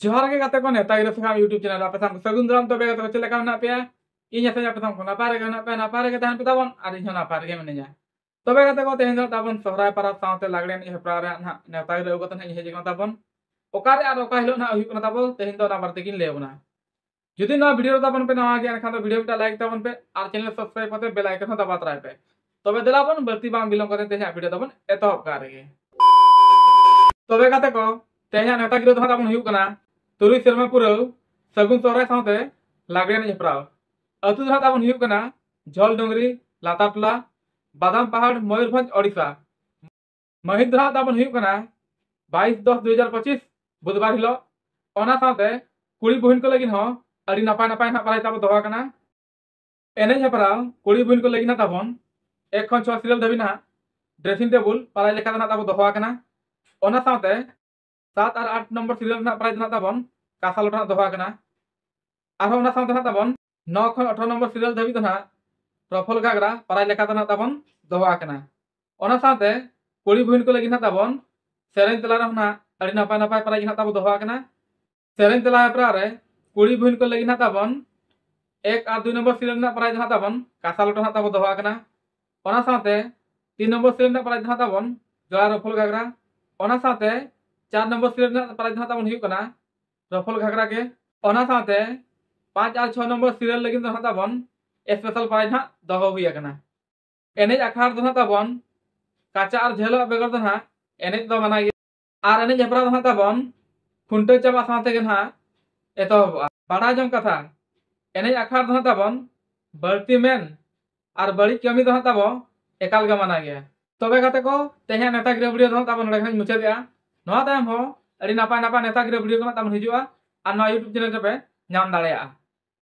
जोहार के गाते को नेता गिरो से यूट्यूब चैनल आप साम सगुन दाराम तबे गाते चले का ना पे इन से आप साम को ना पारे ना पे ना पारे के तहन पिताबन आर इन ना पारे के मने जा तबे गाते को तेहन ताबन सोहराय पाराब सावते लागले नि हेप्रा रे ना नेता गिरो को तन हेजे ताबन ओकारे आर ओका हिलो ना हुई ना ताबो तेहन तो ना बारते किन लेबना जुदी ना वीडियो ताबन पे ना आ गया खान तो वीडियो टा लाइक ताबन पे आर चैनल सब्सक्राइब करते बेल आइकन दबा तराय पे तबे देलाबन बर्ती बांग बिलोंग करते तेहन वीडियो ताबन एतहब का रे तबे गाते को तेहन नेता गिरो ताबन हुई कना तुरुई सेरमा पुराव सगुन सोहराय सावते लागले नि हेप्राव अतु दहा ताबन हुई कना झोल डोंगरी लाताटला बादाम पहाड़ मयूरभंज ओडिशा महित दहा ताबन हुई कना 22/10/2025 बुधवार हिलो ओना सावते कुड़ी बहिन को लगिन हो अड़ी नपाय नपाय ना पाराय ताबो दोहा कना एने हेप्राव कुड़ी बहिन को लगिन ना ताबन 1 खन 6 सीरियल धबी ना ड्रेसिंग टेबल पाराय लेखा ना ताबो दोहा कना ओना सावते 7 और 8 नंबर सीरियल ना प्राइज ना ताबन कासा लोटा दोहा कना आरो ओना सावते ना ताबन 9 खन 18 नंबर सीरियल धबी ना प्रफुल घागरा पाराय लेखा ना ताबन दोहा कना ओना सावते कुड़ी बहिन को लगिन ना ताबन सेरेन तला रे ना अड़ी नपाय नपाय प्राइज ना ताबो दोहा कना सेरेन तला हेप्रा रे कुड़ी बहिन को लगिन ना ताबन 1 और 2 नंबर सीरियल ना प्राइज ना ताबन कासा लोटा ना ताबो दोहा कना ओना सावते 3 नंबर सीरियल ना प्राइज ना ताबन जोड़ा रफुल घागरा ओना सावते 4 नंबर सीरियल ना प्राइज ना ताबन हुई कना रफुल घागरा के ओना सावते 5 और 6 नंबर सीरियल लगिन ना ताबन स्पेशल प्राइज ना दोहो हुई कना एने अखाड़ दो ताबन काचा और झेलो बेगर दो ना एने दो मना और एने हेप्रा दो ताबन खुंटे चाबा सावते के ना एतहब बाड़ा जम कथा एने अखाड़ दो ताबन बर्ती मेन और बड़ी कमी दो ताबो एकाल गे मना गया तबे गाते को तेहे नेता गिरो वीडियो दो ताबन नडे खन मुचाद या नोआ तायम हो अड़ी नापाय नापाय नेता गिरो वीडियो को ताबन हिजुआ और नोआ यूट्यूब चैनल पे नाम दाड़ेया।